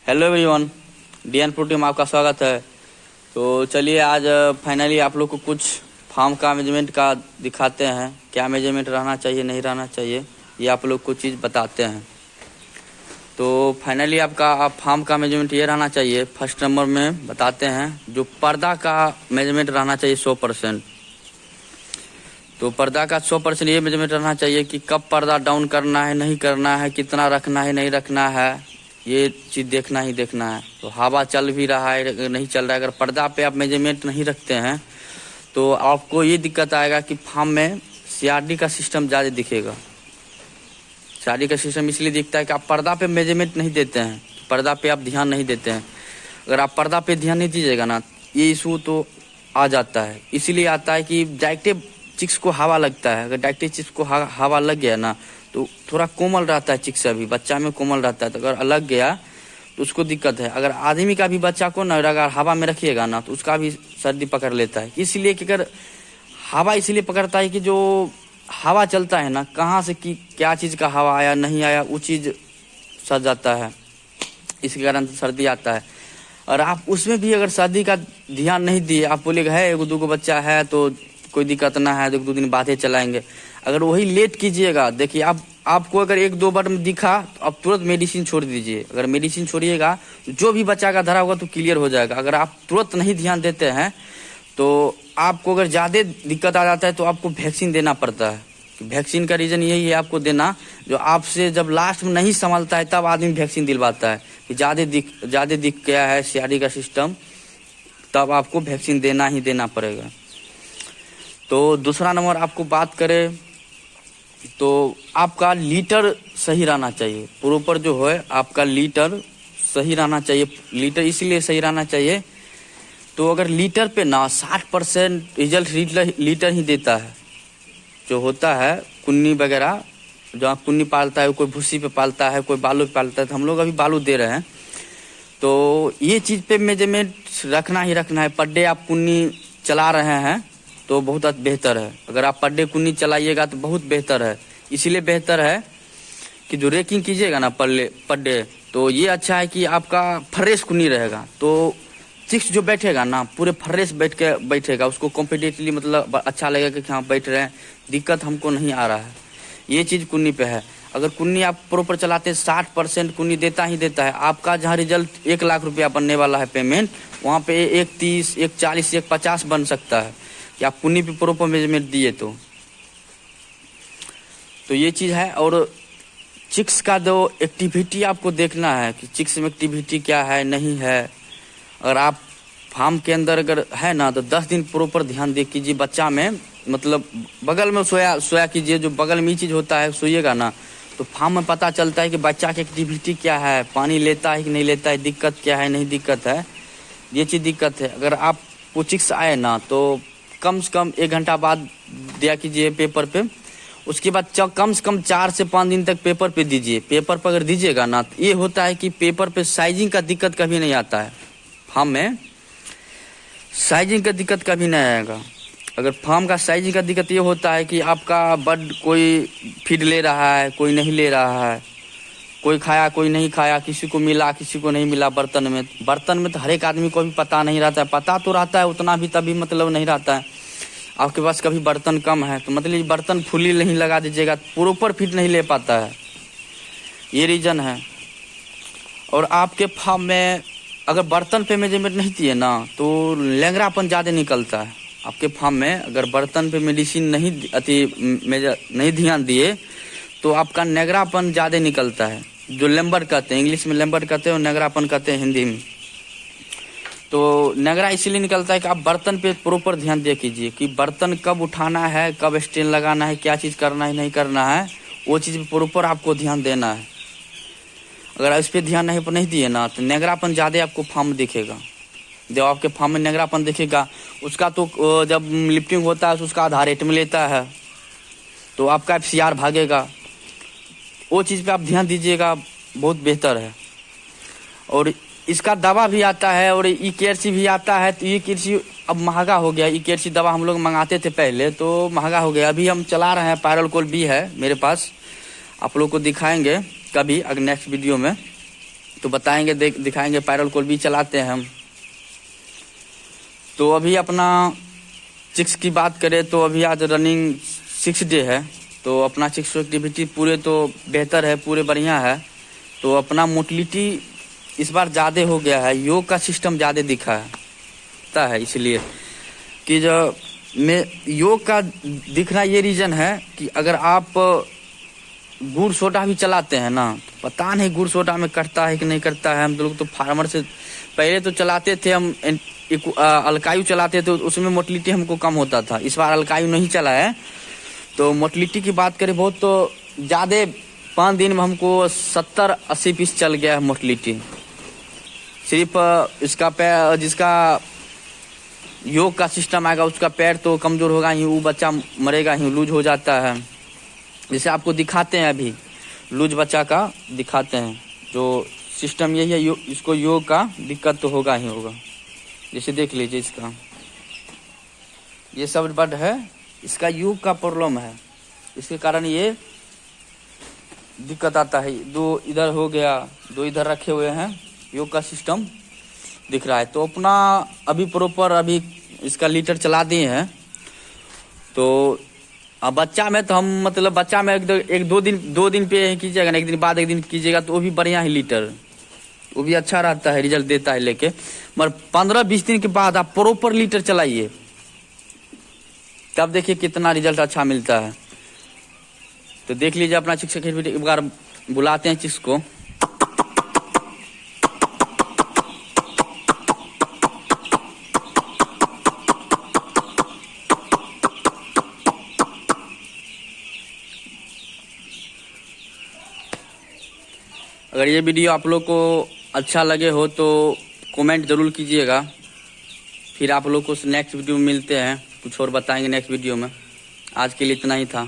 Hello everyone, DN प्रोटी में आपका स्वागत है। तो चलिए आज फाइनली आप लोग को कुछ फार्म का मेजरमेंट का दिखाते हैं। क्या मेजरमेंट रहना चाहिए नहीं रहना चाहिए ये आप लोग को चीज़ बताते हैं। तो फाइनली आपका फार्म का मेजरमेंट ये रहना चाहिए। फर्स्ट नंबर में बताते हैं जो पर्दा का मेजरमेंट रहना चाहिए 100%। तो पर्दा का 100% ये मेजरमेंट रहना चाहिए कि कब पर्दा डाउन करना है नहीं करना है, कितना रखना है नहीं रखना है, ये चीज़ देखना ही देखना है। तो हवा चल भी रहा है नहीं चल रहा है, अगर पर्दा पे आप मेजरमेंट नहीं रखते हैं तो आपको ये दिक्कत आएगा कि फार्म में सीआरडी का सिस्टम ज़्यादा दिखेगा। सीआरडी का सिस्टम इसलिए दिखता है कि आप पर्दा पे मेजरमेंट नहीं देते हैं, पर्दा पे आप ध्यान नहीं देते हैं। अगर आप पर्दा पे ध्यान नहीं दीजिएगा ना, ये इशू तो आ जाता है। इसीलिए आता है कि डायरेक्ट चिक्स को हवा लगता है। अगर डायरेक्ट चिक्स को हवा लग गया ना तो थोड़ा कोमल रहता है चिक्स, अभी बच्चा में कोमल रहता है। तो अगर लग गया तो उसको दिक्कत है। अगर आदमी का भी बच्चा को ना अगर हवा में रखिएगा ना तो उसका भी सर्दी पकड़ लेता है। इसलिए कि अगर हवा इसलिए पकड़ता है कि जो हवा चलता है ना, कहाँ से कि क्या चीज़ का हवा आया नहीं आया वो चीज़ सज जाता है, इसके कारण सर्दी आता है। और आप उसमें भी अगर सर्दी का ध्यान नहीं दिए, आप बोलेगा है एगो दूगो बच्चा है तो कोई दिक्कत ना है, 2 दिन बाद ही चलाएंगे। अगर वही लेट कीजिएगा, देखिए आपको अगर 1-2 बार में दिखा तो आप तुरंत मेडिसिन छोड़ दीजिए। अगर मेडिसिन छोड़िएगा जो भी बच्चा का धरा होगा तो क्लियर हो जाएगा। अगर आप तुरंत नहीं ध्यान देते हैं तो आपको अगर ज़्यादा दिक्कत आ जाता है तो आपको वैक्सीन देना पड़ता है। वैक्सीन का रीज़न यही है आपको देना, जो आपसे जब लास्ट में नहीं संभलता है तब आदमी वैक्सीन दिलवाता है कि ज़्यादा दिख गया है सीआरडी का सिस्टम, तब आपको वैक्सीन देना ही देना पड़ेगा। तो दूसरा नंबर आपको बात करें तो आपका लीटर सही रहना चाहिए। प्रॉपर जो है आपका लीटर सही रहना चाहिए। लीटर इसलिए सही रहना चाहिए तो अगर लीटर पे ना 60% रिजल्ट लीटर ही देता है। जो होता है कुन्नी वगैरह, जो आप कुन्नी पालता है, कोई भूसी पे पालता है, कोई बालू पे पालता है, तो हम लोग अभी बालू दे रहे हैं। तो ये चीज़ पे मेजरमेंट रखना ही रखना है। पर डे आप कुन्नी चला रहे हैं तो बहुत बेहतर है। अगर आप पर डे कुन्नी चलाइएगा तो बहुत बेहतर है। इसलिए बेहतर है कि जो रेकिंग कीजिएगा ना पर डे, तो ये अच्छा है कि आपका फ्रेश कुन्नी रहेगा। तो चिक्स जो बैठेगा ना पूरे फ्रेश बैठेगा, उसको कॉम्पिटेटिवली मतलब अच्छा लगेगा कि हाँ बैठ रहे हैं, दिक्कत हमको नहीं आ रहा है। ये चीज़ कुन्नी पे है। अगर कुन्नी आप प्रॉपर चलाते हैं 60% कुन्नी देता ही देता है। आपका जहाँ रिजल्ट 1 लाख रुपया बनने वाला है पेमेंट, वहाँ पे 130, 140, 150 बन सकता है कि आप कुन्नी पे प्रॉपर मेजरमेंट दिए तो ये चीज़ है। और चिक्स का जो एक्टिविटी आपको देखना है कि चिक्स में एक्टिविटी क्या है नहीं है। अगर आप फार्म के अंदर अगर है ना तो 10 दिन प्रॉपर ध्यान दे कीजिए। बच्चा में मतलब बगल में सोया कीजिए। जो बगल में ये चीज़ होता है सोइएगा ना तो फार्म में पता चलता है कि बच्चा की एक्टिविटी क्या है, पानी लेता है कि नहीं लेता है, दिक्कत क्या है नहीं दिक्कत है, ये चीज़ दिक्कत है। अगर आपको चिक्स आए ना तो कम से कम 1 घंटा बाद दिया कीजिए पेपर पे। उसके बाद कम से कम 4 से 5 दिन तक पेपर पे दीजिए। पेपर पर अगर दीजिएगा ना तो ये होता है कि पेपर पे साइजिंग का दिक्कत कभी नहीं आता है। फार्म में साइजिंग का दिक्कत कभी नहीं आएगा। अगर फार्म का साइजिंग का दिक्कत ये होता है कि आपका बर्ड कोई फीड ले रहा है, कोई नहीं ले रहा है, कोई खाया कोई नहीं खाया, किसी को मिला किसी को नहीं मिला। बर्तन में तो हर एक आदमी को भी पता नहीं रहता है। पता तो रहता है उतना भी तभी मतलब नहीं रहता है। आपके पास कभी बर्तन कम है तो मतलब बर्तन फुली नहीं लगा दीजिएगा, प्रॉपर फिट नहीं ले पाता है, ये रीज़न है। और आपके फार्म में अगर बर्तन पे मेजरमेंट नहीं दिए ना तो लैंगरापन ज़्यादा निकलता है। आपके फार्म में अगर बर्तन पे मेडिसिन नहीं ध्यान दिए तो आपका नेगरापन ज़्यादा निकलता है। जो लैम्बर कहते हैं, इंग्लिश में लैम्बर कहते हैं और नेगरापन कहते हैं हिंदी में। तो नेगरा इसीलिए निकलता है कि आप बर्तन पे प्रॉपर ध्यान दे कीजिए कि बर्तन कब उठाना है, कब स्टेन लगाना है, क्या चीज़ करना है नहीं करना है, वो चीज़ पे प्रॉपर आपको ध्यान देना है। अगर इस पर ध्यान नहीं दिए ना तो नेगरापन ज़्यादा आपको फार्म दिखेगा। जब आपके फार्म में नेगरापन दिखेगा, उसका तो जब लिफ्टिंग होता है तो उसका आधा रेट में लेता है तो आपका FCR भागेगा। वो चीज़ पे आप ध्यान दीजिएगा, बहुत बेहतर है। और इसका दवा भी आता है और EKRC भी आता है। तो EKRC अब महंगा हो गया। EKRC दवा हम लोग मंगाते थे पहले तो महंगा हो गया। अभी हम चला रहे हैं, पायरलकोल भी है मेरे पास, आप लोग को दिखाएंगे कभी अगर नेक्स्ट वीडियो में। तो बताएंगे, दिखाएंगे। पैरल कॉल भी चलाते हैं हम। तो अभी अपना चिक्स की बात करें तो अभी आज रनिंग 6 डे है, तो अपना चिक्स एक्टिविटी पूरे तो बेहतर है, पूरे बढ़िया है। तो अपना मोटिलिटी इस बार ज़्यादा हो गया है, योग का सिस्टम ज़्यादा दिखा है, इसलिए कि जो में योग का दिखना ये रीज़न है कि अगर आप गुड़ सोडा भी चलाते हैं ना, पता नहीं गुड़ सोडा में करता है कि नहीं करता है। हम लोग तो फार्मर से पहले तो चलाते थे, हम अल्कायु चलाते थे, उसमें मोटिलिटी हमको कम होता था। इस बार अल्कायु नहीं चला है, तो मोटिलिटी की बात करें बहुत तो ज़्यादा 5 दिन में हमको 70-80 पीस चल गया है मोटिलिटी। सिर्फ इसका पैर, जिसका योग का सिस्टम आएगा उसका पैर तो कमज़ोर होगा ही, वो बच्चा मरेगा ही, लूज हो जाता है। जैसे आपको दिखाते हैं, अभी लूज बच्चा का दिखाते हैं। जो सिस्टम यही है, इसको योग का दिक्कत तो होगा ही होगा। जैसे देख लीजिए, इसका ये सब बड है, इसका योग का प्रॉब्लम है, इसके कारण ये दिक्कत आता है। 2 इधर हो गया, 2 इधर रखे हुए हैं, योग का सिस्टम दिख रहा है। तो अपना अभी प्रॉपर अभी इसका लीटर चला दिए हैं। तो अब बच्चा में तो हम मतलब बच्चा में 2 दिन पे कीजिएगा ना, 1 दिन बाद 1 दिन कीजिएगा तो वो भी बढ़िया है लीटर, वो भी अच्छा रहता है, रिजल्ट देता है लेके। मगर 15-20 दिन के बाद आप प्रॉपर लीटर चलाइए, तब देखिए कितना रिजल्ट अच्छा मिलता है। तो देख लीजिए अपना चिक्स एक्टिविटी, एक बार बुलाते हैं चिक्स को। अगर ये वीडियो आप लोग को अच्छा लगे हो तो कमेंट जरूर कीजिएगा। फिर आप लोग को नेक्स्ट वीडियो में मिलते हैं, कुछ और बताएंगे नेक्स्ट वीडियो में। आज के लिए इतना ही था।